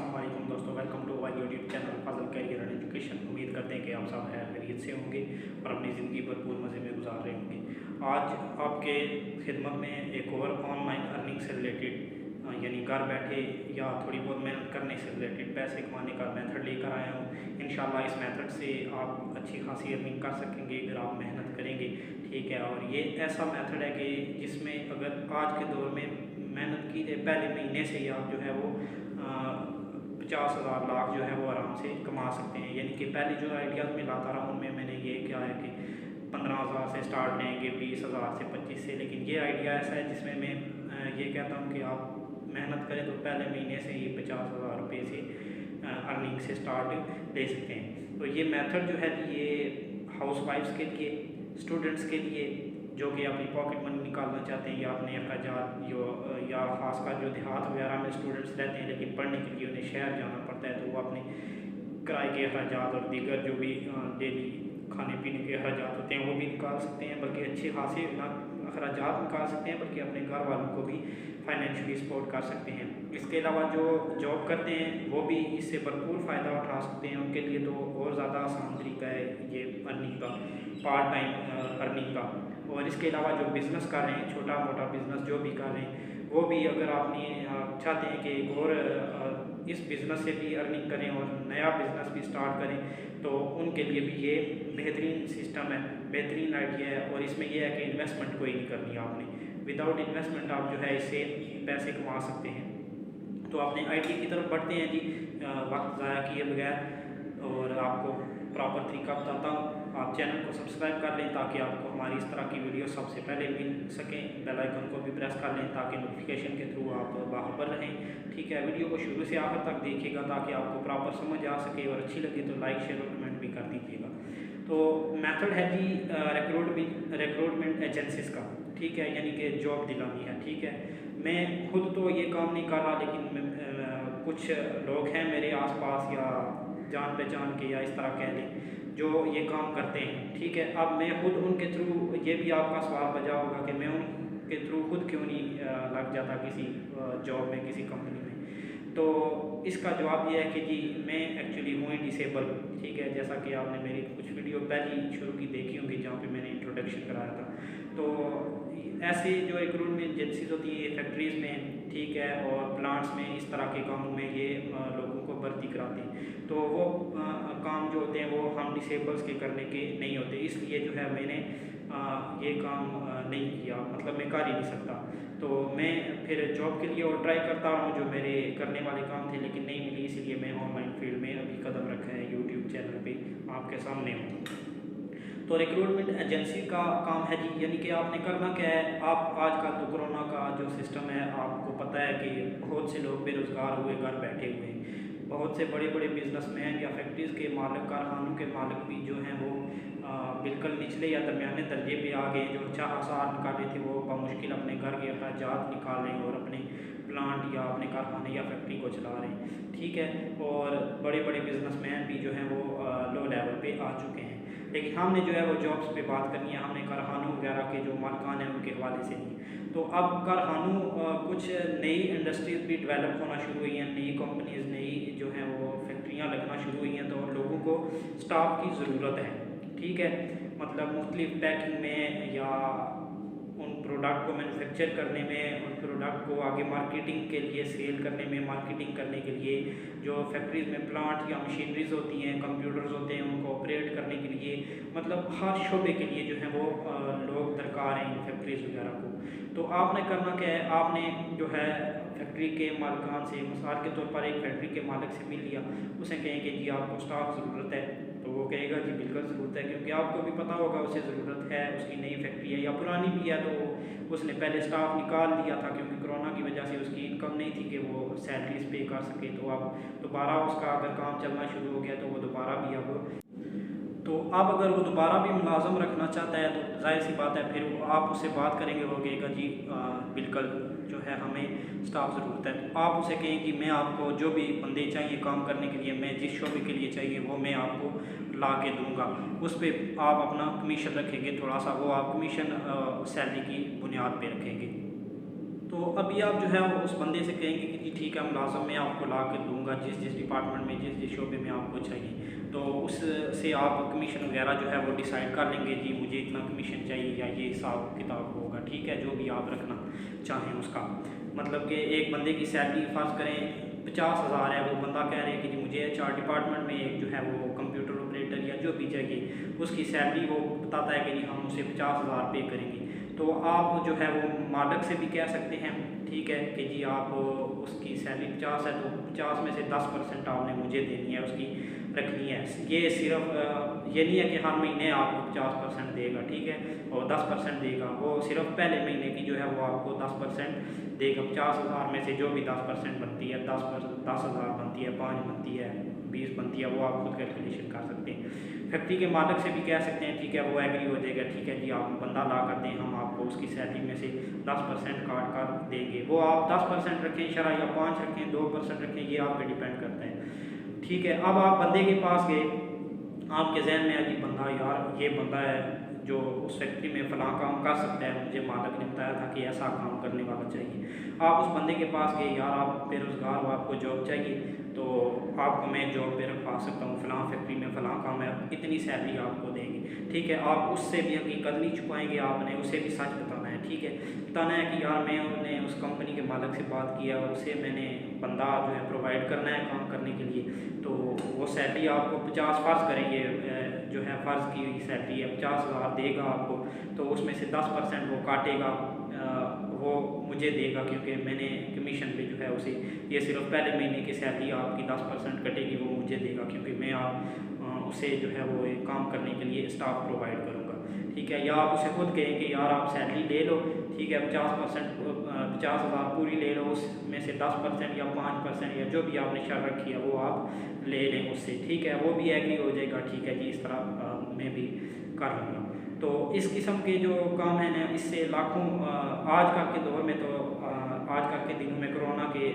अस्सलाम वालेकुम दोस्तों, welcome to our YouTube channel Fazal career and education. उम्मीद करते हैं कि आप सब खैरियत से होंगे और अपनी ज़िंदगी भरपूर मज़े में गुजार रहे होंगे। आज आपके खिदमत में एक और ऑनलाइन अर्निंग से रिलेटेड यानी घर बैठे या थोड़ी बहुत मेहनत करने से रिलेटेड पैसे कमाने का मेथड लेकर आया हूँ। इंशाल्लाह इस मेथड से आप अच्छी खासी अर्निंग कर सकेंगे अगर आप मेहनत करेंगे, ठीक है। और ये ऐसा मेथड है कि जिसमें अगर आज के दौर में मेहनत की जाए पहले महीने से ही आप जो है वो 50,000 लाख जो है वो आराम से कमा सकते हैं। यानी कि पहले जो आइडियाज़ में लाता रहा उनमें मैंने ये क्या है कि 15,000 से स्टार्ट लेंगे, 20,000 से 25 से, लेकिन ये आइडिया ऐसा है जिसमें मैं ये कहता हूँ कि आप मेहनत करें तो पहले महीने से ही 50,000 रुपये से अर्निंग से स्टार्ट ले सकते हैं। तो ये मेथड जो है ये हाउस वाइफ्स के लिए, स्टूडेंट्स के लिए जो कि अपनी पॉकेट मनी निकालना चाहते हैं या अपने अखराजात या खासकर जो देहात वगैरह में स्टूडेंट्स रहते हैं लेकिन पढ़ने के लिए उन्हें शहर जाना पड़ता है, तो वो अपने किराए के अखराजात और दीगर जो भी डेली खाने पीने के अखराजात होते हैं वो भी निकाल सकते हैं, बल्कि अच्छे खासे अखराजात निकाल सकते हैं, बल्कि अपने घर वालों को भी फाइनेंशियली सपोर्ट कर सकते हैं। इसके अलावा जो जॉब करते हैं वो भी इससे भरपूर फ़ायदा उठा सकते हैं। उनके लिए तो और ज़्यादा आसान तरीका है ये अर्निंग का, पार्ट टाइम अर्निंग का। और इसके अलावा जो बिज़नेस कर रहे हैं, छोटा मोटा बिज़नेस जो भी कर रहे हैं, वो भी अगर आपने चाहते हैं कि एक और इस बिज़नेस से भी अर्निंग करें और नया बिज़नेस भी स्टार्ट करें, तो उनके लिए भी ये बेहतरीन सिस्टम है, बेहतरीन आइडिया है। और इसमें यह है कि इन्वेस्टमेंट कोई नहीं करनी आपने, विदाउट इन्वेस्टमेंट आप जो है इससे पैसे कमा सकते हैं। तो अपने आइडिया की तरफ बढ़ते हैं जी, वक्त ज़ाया किए बगैर, और आपको प्रॉपर तरीका बताता हूँ। आप चैनल को सब्सक्राइब कर लें ताकि आपको हमारी इस तरह की वीडियो सबसे पहले मिल सकें। बेल आइकन को भी प्रेस कर लें ताकि नोटिफिकेशन के थ्रू आप बाखबर रहें, ठीक है। वीडियो को शुरू से आखिर तक देखिएगा ताकि आपको प्रॉपर समझ आ सके, और अच्छी लगे तो लाइक शेयर और कमेंट भी कर दीजिएगा। तो मेथड है जी रिक्रूटमेंट एजेंसीज का, ठीक है, यानी कि जॉब दिलानी है, ठीक है। मैं खुद तो ये काम नहीं कर रहा, लेकिन कुछ लोग हैं मेरे आसपास या जान पहचान के या इस तरह कह लें जो ये काम करते हैं, ठीक है। अब मैं खुद उनके थ्रू, ये भी आपका सवाल बजा होगा कि मैं उनके थ्रू खुद क्यों नहीं लग जाता किसी जॉब में, किसी कंपनी में। तो इसका जवाब ये है कि जी मैं एक्चुअली हूँ डिसेबल, ठीक है। जैसा कि आपने मेरी कुछ वीडियो पहली शुरू की देखी होंगी जहाँ पे मैंने इंट्रोडक्शन कराया था। तो ऐसे जो रिक्रूटमेंट एजेंसीज होती हैं फैक्ट्रीज़ में, ठीक है, और प्लांट्स में, इस तरह के कामों में ये लोगों को भर्ती कराते हैं। तो वो काम जो होते हैं वो हम डिसेबल्स के करने के नहीं होते, इसलिए जो है मैंने ये काम नहीं किया, मतलब मैं कर ही नहीं सकता। तो मैं फिर जॉब के लिए और ट्राई करता हूँ जो मेरे करने वाले काम थे, लेकिन नहीं मिली, इसलिए मैं ऑनलाइन फील्ड में अभी कदम रखा है, यूट्यूब चैनल पे आपके सामने हूँ। तो रिक्रूटमेंट एजेंसी का काम है जी, यानी कि आपने करना क्या है। आप आजकल तो कोरोना का जो सिस्टम है आपको पता है कि बहुत से लोग बेरोज़गार हुए, घर बैठे हुए हैं। बहुत से बड़े बड़े बिजनेसमैन या फैक्ट्रीज़ के मालिक, कारखानों के मालिक भी जो हैं वो बिल्कुल निचले या दरमियाने दर्जे पे आ गए। जो 4,000 निकाले थे वो बामुश्किल अपने घर के अखराजात निकाल रहे हैं और अपने प्लांट या अपने कारखाने या फैक्ट्री को चला रहे हैं, ठीक है। और बड़े बड़े बिजनेसमैन भी जो हैं वो लो लेवल पे आ चुके हैं। लेकिन हमने जो है वो जॉब्स पे बात करनी है, हमने कारखानों वगैरह के जो मालिकान हैं उनके हवाले से नहीं। तो अब कारखानों कुछ नई इंडस्ट्रीज़ भी डेवलप होना शुरू हुई हैं, नई कंपनीज़, नई जो हैं वो फैक्ट्रियाँ लगना शुरू हुई हैं। तो लोगों को स्टाफ की ज़रूरत है, ठीक है। मतलब मुख्तलिफ पैकिंग में या उन प्रोडक्ट को मैन्युफैक्चर करने में, उन प्रोडक्ट को आगे मार्केटिंग के लिए सेल करने में, मार्केटिंग करने के लिए जो फैक्ट्रीज़ में प्लांट या मशीनरीज होती हैं, कंप्यूटर्स होते हैं, उनको ऑपरेट करने के लिए, मतलब हर शोबे के लिए जो है वो लोग दरकार हैं इन फैक्ट्रीज़ वगैरह को। तो आपने करना क्या है, आपने जो है फैक्ट्री के मालिकान से, मिसाल के तौर पर एक फैक्ट्री के मालिक से मिल लिया, उसे कहें कि जी आपको स्टाफ ज़रूरत है, तो वो कहेगा जी बिल्कुल ज़रूरत है, क्योंकि आपको भी पता होगा उसे ज़रूरत है, उसकी नई फैक्ट्री है या पुरानी भी है। तो उसने पहले स्टाफ निकाल दिया था क्योंकि कोरोना की वजह से उसकी इनकम नहीं थी कि वो सैलरीज पे कर सके। तो अब दोबारा उसका अगर काम चलना शुरू हो गया तो वो दोबारा भी अब अगर वो दोबारा भी मुलाजम रखना चाहता है तो जाहिर सी बात है फिर आप उससे बात करेंगे, वो कहेगा जी बिल्कुल जो है हमें स्टाफ ज़रूरत है। तो आप उसे कहें कि मैं आपको जो भी बंदे चाहिए काम करने के लिए, मैं जिस शोबे के लिए चाहिए वो मैं आपको ला के दूँगा। उस पर आप अपना कमीशन रखेंगे थोड़ा सा, वो आप कमीशन सैलरी की बुनियाद पे रखेंगे। तो तो अभी आप जो है उस बंदे से कहेंगे कि जी ठीक है मुलाज़म मैं आपको ला कर दूँगा जिस जिस डिपार्टमेंट में जिस जिस शोबे में आपको चाहिए, तो उससे आप कमीशन वगैरह जो है वो डिसाइड कर लेंगे, जी मुझे इतना कमीशन चाहिए या ये हिसाब किताब होगा, ठीक है, जो भी आप रखना चाहें उसका। मतलब कि एक बंदे की सैलरी फ़र्ज़ करें 50,000 है, वो बंदा कह रहे हैं कि जी मुझे HR डिपार्टमेंट में एक जो है वो कंप्यूटर ऑपरेटर या जो भी चाहिए, उसकी सैलरी वो बताता है कि जी हम उसे 50,000 पे करेंगे। तो आप जो है वो मालिक से भी कह सकते हैं, ठीक है, कि जी आप उसकी सैलरी 50 है तो 50 में से 10% आपने मुझे देनी है, उसकी रखनी है। ये सिर्फ ये नहीं है कि हर महीने आपको 50% देगा, ठीक है, और 10% देगा, वो सिर्फ पहले महीने की जो है वो आपको 10% देगा। 50,000 में से जो भी 10% बनती है, 10,000 बनती है, 5 बनती है, 20 बनती है, वो आप खुद कैलकुलेशन कर सकते हैं। फैक्ट्री के मालिक से भी कह सकते हैं, ठीक है, वो एग्री हो जाएगा, ठीक है जी आप बंदा ला कर दें, हम आपको उसकी सैलरी में से 10% काट कर देंगे। वो आप 10% रखें शरा या 5 रखें, 2% रखें, ये आप पे डिपेंड करता है, ठीक है। अब आप बंदे के पास गए, आपके जहन में है कि बंदा यार ये बंदा है जो उस फैक्ट्री में फ़लाँ काम कर सकता है, मुझे मालिक ने बताया था कि ऐसा काम करने वाला चाहिए। आप उस बंदे के पास गए, यार आप बेरोज़गार हो, आपको जॉब चाहिए, तो आपको मैं जॉब पे रखवा सकता हूँ, फ़लाँ फैक्ट्री में फ़लाँ काम है, इतनी सैलरी आपको देंगे, ठीक है। आप उससे भी हकीकत नहीं छुपाएंगे, आपने उसे भी सच बताना है, ठीक है। बताना है कि यार मैंने उस कंपनी के मालिक से बात किया और उसे मैंने बंदा जो है प्रोवाइड करना है काम करने के लिए, तो वो सैलरी आपको 50 फ़र्ज़ करेंगे जो है फ़र्ज़ की हुई सैलरी है 50,000 देगा आपको, तो उसमें से 10% वो काटेगा, वो मुझे देगा, क्योंकि मैंने कमीशन पे जो है उसे, ये सिर्फ पहले महीने की सैलरी आपकी 10% कटेगी, वो मुझे देगा, क्योंकि मैं उसे जो है वो एक काम करने के लिए स्टाफ प्रोवाइड करूँगा, ठीक है। या आप उसे खुद कहें कि यार आप सैलरी ले लो, ठीक है, 50% 50,000 पूरी ले लो, उसमें से 10% या 5% या जो भी आपने शर्त रखी है वो आप ले लें उससे, ठीक है, वो भी एग्री हो जाएगा, ठीक है जी इस तरह मैं भी कर लूँगा। तो इस किस्म के जो काम हैं ना, इससे लाखों आजकल के दौर में तो आजकल के दिनों में कोरोना के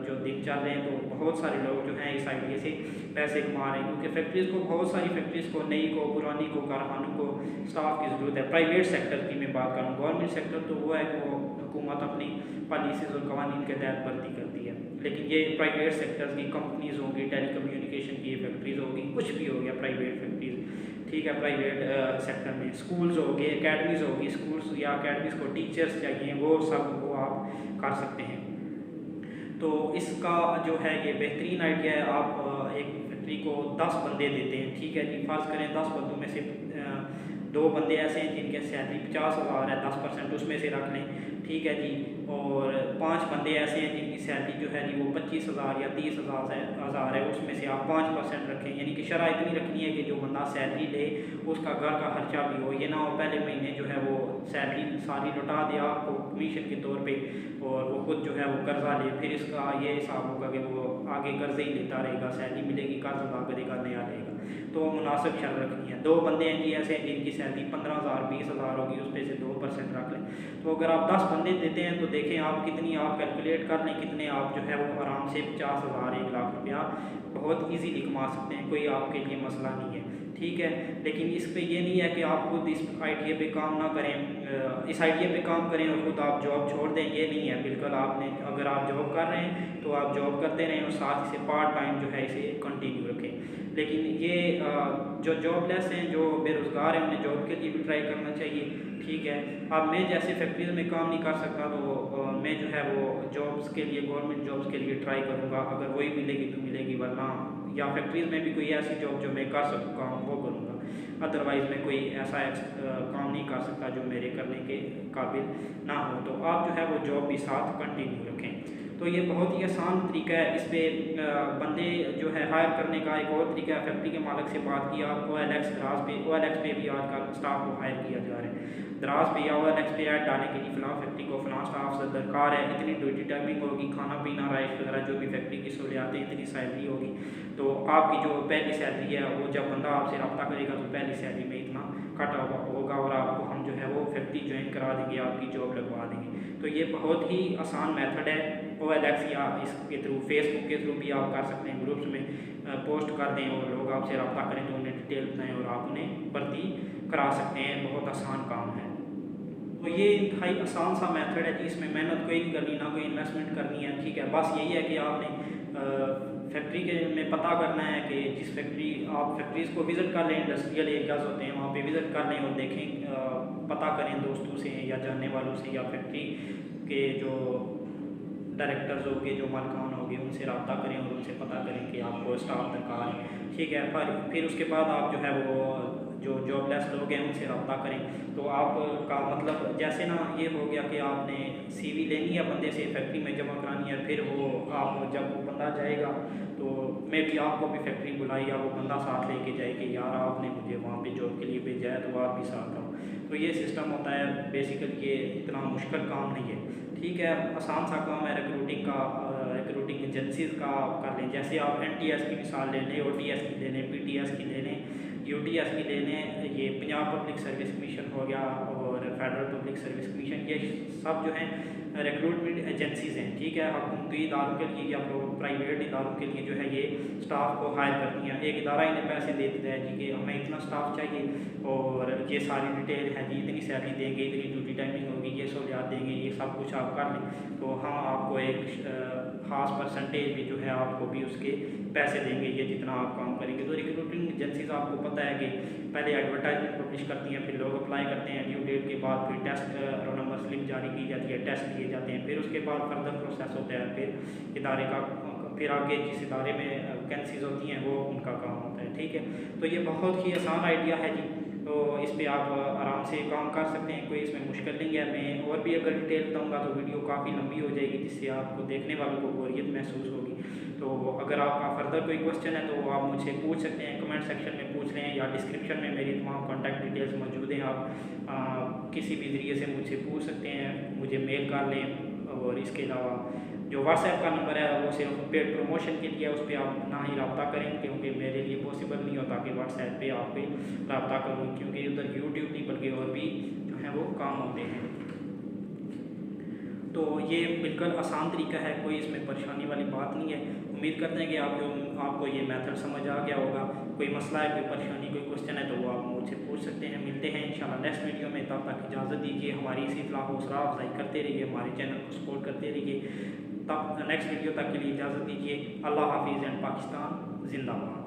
जो दिन चल रहे हैं, तो बहुत सारे लोग जो हैं इस आइडिया से पैसे कमा रहे हैं, क्योंकि फैक्ट्रीज़ को, बहुत सारी फैक्ट्रीज़ को, नई को, पुरानी को, कारखानों को स्टाफ की ज़रूरत है। प्राइवेट सेक्टर की मैं बात करूँ, गवर्नमेंट सेक्टर तो वो है कि वो हुकूमत अपनी पॉलिसीज़ और कवानीन के तहत भर्ती करती है, लेकिन ये प्राइवेट सेक्टर की कंपनीज़ होंगी, टेली कम्युनिकेशन की फैक्ट्रीज़ होगी, कुछ भी हो गया प्राइवेट फैक्ट्रीज़, ठीक है, प्राइवेट सेक्टर में स्कूल्स हो गए, अकेडमीज़ होगी, स्कूल्स या अकेडमीज़ को टीचर्स चाहिए, वो सब वो आप कर सकते हैं। तो इसका जो है ये बेहतरीन आइडिया है। आप एक फैक्ट्री को 10 बंदे देते हैं, ठीक है जी, फ़र्ज़ करें 10 बंदों में से 2 बंदे ऐसे हैं जिनके सैलरी 50,000 है, 10% उसमें से रख लें, ठीक है जी, और 5 बंदे ऐसे हैं जिनकी सैलरी जो है जी वो 25,000 या 30,000 है, उसमें से आप 5% रखें, यानी कि शरह इतनी रखनी है कि जो बंदा सैलरी ले उसका घर का खर्चा भी हो, ये ना हो पहले महीने जो है वो सैलरी सारी लौटा दे आपको कमीशन के तौर पे, और वो खुद जो है वो कर्जा ले, फिर इसका ये हिसाब होगा कि वो आगे कर्जे ही लेता रहेगा, सैलरी मिलेगी कर्ज अदा करेगा, नया लेगा, तो मुनासिब शर्त रखनी है। 2 बंदे हैं जी ऐसे हैं जिनकी सैलरी 15,000 20,000 होगी, उस पर से 2% रख लें। तो अगर आप 10 बंदे देते हैं तो देखें आप कितनी, आप कैलकुलेट कर लें कितने आप जो है वो आराम से 50,000 1 लाख रुपया बहुत ईजीली कमा सकते हैं, कोई आपके लिए मसला नहीं है, ठीक है। लेकिन इस पे ये नहीं है कि आप खुद इस आइडिया पे काम ना करें, इस आइडिया पे काम करें और खुद आप जॉब छोड़ दें, ये नहीं है बिल्कुल। आपने अगर आप जॉब कर रहे हैं तो आप जॉब करते रहें और साथ से पार्ट टाइम जो है इसे कंटिन्यू रखें। लेकिन ये जो जॉबलेस हैं, जो बेरोज़गार हैं, उन्हें जॉब के लिए भी ट्राई करना चाहिए, ठीक है। अब मैं जैसे फैक्ट्रीज़ में काम नहीं कर सकता, तो मैं जो है वो जॉब्स के लिए, गवर्नमेंट जॉब्स के लिए ट्राई करूँगा, अगर वही मिलेगी तो मिलेगी, वरना या फैक्ट्रीज़ में भी कोई ऐसी जॉब जो मैं कर सकूँ वो करूँगा, अदरवाइज़ मैं कोई ऐसा काम नहीं कर सकता जो मेरे करने के काबिल ना हो। तो आप जो है वो जॉब भी साथ कंटिन्यू रखें। तो ये बहुत ही आसान तरीका है। इस पर बंदे जो है हायर करने का एक और तरीका है, फैक्ट्री के मालिक से बात किया, आप OLX द्रास पे, OLX पे भी आजकल स्टाफ को हायर किया जा रहा है, द्रास पे या OLX पे ऐड डालने के लिए फ़लाँ फैक्ट्री को फ़लाँ स्टाफ से दरकार है, इतनी ड्यूटी टाइमिंग होगी, खाना पीना राइस वगैरह जो भी फैक्ट्री की सहूलियातें, इतनी सैलरी होगी, तो आपकी जो पहली सैलरी है वो जब बंदा आपसे रब्ता करेगा तो पहली सैलरी में इतना कटा होगा और आपको हम जो है वो फैक्ट्री ज्वाइन करा देंगे, आपकी जॉब लगवा देंगे। तो ये बहुत ही आसान मेथड है। OLX या इसके थ्रू, फेसबुक के थ्रू भी आप कर सकते हैं, ग्रुप्स में पोस्ट कर दें और लोग आपसे रब्ता करें तो उन्हें डिटेल बताएँ और आप उन्हें भर्ती करा सकते हैं। बहुत आसान काम है। तो ये इंतहाई आसान सा मेथड है जी, इसमें मेहनत कोई नहीं करनी, ना कोई इन्वेस्टमेंट करनी है, ठीक है। बस यही है कि आपने फैक्ट्री के में पता करना है कि जिस फैक्ट्री आप फैक्ट्रीज़ को विज़िट कर लें, इंडस्ट्रियल एरियाज़ होते हैं वहाँ पे विज़िट कर लें और देखें, पता करें दोस्तों से या जानने वालों से या फैक्ट्री के जो डायरेक्टर्स होंगे, जो मालिकान होंगे, उनसे रब्ता करें और उनसे पता करें कि आपको स्टाफ दरकार है, ठीक है। फिर उसके बाद आप जो है वो जो जॉबलेस लोग हैं उनसे रब्ता करें। तो आपका मतलब जैसे ना ये हो गया कि आपने CV लेनी है बंदे से, फैक्ट्री में जमा करानी है, फिर वो आप जब वो बंदा जाएगा तो मे भी आपको भी फैक्ट्री बुलाई या वो बंदा साथ लेके जाए कि यार आपने मुझे वहाँ पे जॉब के लिए भेजा है तो आप भी साथ आओ। तो ये सिस्टम होता है बेसिकली, ये इतना मुश्किल काम नहीं है, ठीक है। आसान सा काम है रिक्रूटिंग का, रिक्रूटिंग एजेंसीज़ का आप कर लें। जैसे आप NTS की मिसाल ले लें, OTS की ले लें, PTS की ले लें, UTS की ले लें, ये पंजाब पब्लिक सर्विस कमीशन हो गया और फेडरल पब्लिक सर्विस कमीशन, ये सब जो हैं रिक्रूटमेंट एजेंसीज़ हैं, ठीक है। हुकूमती इदारों के लिए या प्राइवेट इदारों के लिए जो है ये स्टाफ को हायर करती हैं। एक इदारा इन्हें पैसे दे देता है जी कि हमें इतना स्टाफ चाहिए और ये सारी डिटेल है जी, इतनी सैलरी देंगे, इतनी ड्यूटी टाइमिंग होगी, ये सहूलियात देंगे, ये सब कुछ आप कर लें तो हम आपको एक ख़ास परसेंटेज भी जो है आपको भी उसके पैसे देंगे, ये जितना आप काम करेंगे। तो रिक्रूटिंग एजेंसीज आपको पता है कि पहले एडवर्टाइजमेंट पब्लिश करती हैं, फिर लोग अप्लाई करते हैं, ड्यू डेट के बाद फिर टेस्ट रोल नंबर स्लिप जारी की जाती है, टेस्ट लिए जाते हैं, फिर उसके बाद फर्दर प्रोसेस होता है, फिर इदारे का फिर आगे जिस इदारे में वैकेंसीज होती हैं वो उनका काम होता है, ठीक है। तो ये बहुत ही आसान आइडिया है जी, तो इस पर आप आराम से काम कर सकते हैं, कोई इसमें मुश्किल नहीं है। मैं और भी अगर डिटेल बताऊँगा तो वीडियो काफ़ी लंबी हो जाएगी, जिससे आपको देखने वालों को बोरियत महसूस होगी। तो अगर आपका फर्दर कोई क्वेश्चन है तो आप मुझसे पूछ सकते हैं, कमेंट सेक्शन में पूछ लें या डिस्क्रिप्शन में मेरी तमाम कॉन्टैक्ट डिटेल्स मौजूद हैं, आप किसी भी ज़रिए से मुझसे पूछ सकते हैं, मुझे मेल कर लें। और इसके अलावा जो व्हाट्सएप का नंबर है वो सिर्फ पेड प्रमोशन के लिए, उस पर आप ना ही रब्ता करें क्योंकि मेरे लिए पॉसिबल नहीं होता कि व्हाट्सएप पे आप पे रब्ता करूँ, क्योंकि उधर यूट्यूब नहीं बल्कि और भी जो है वो काम होते हैं। तो ये बिल्कुल आसान तरीका है, कोई इसमें परेशानी वाली बात नहीं है। उम्मीद करते हैं कि आपको ये मेथड समझ आ गया होगा। कोई मसला है, कोई परेशानी, कोई क्वेश्चन है तो वो आप मुझसे पूछ सकते हैं। मिलते हैं इंशाल्लाह नेक्स्ट वीडियो में, तब तक इजाज़त दीजिए। हमारी इसी इत्तला हौसला अफजाई करते रहिए, हमारे चैनल को सपोर्ट करते रहिए। तब नेक्स्ट वीडियो तक के लिए इजाज़त दीजिए। अल्लाह हाफिज़ एंड पाकिस्तान जिंदाबाद।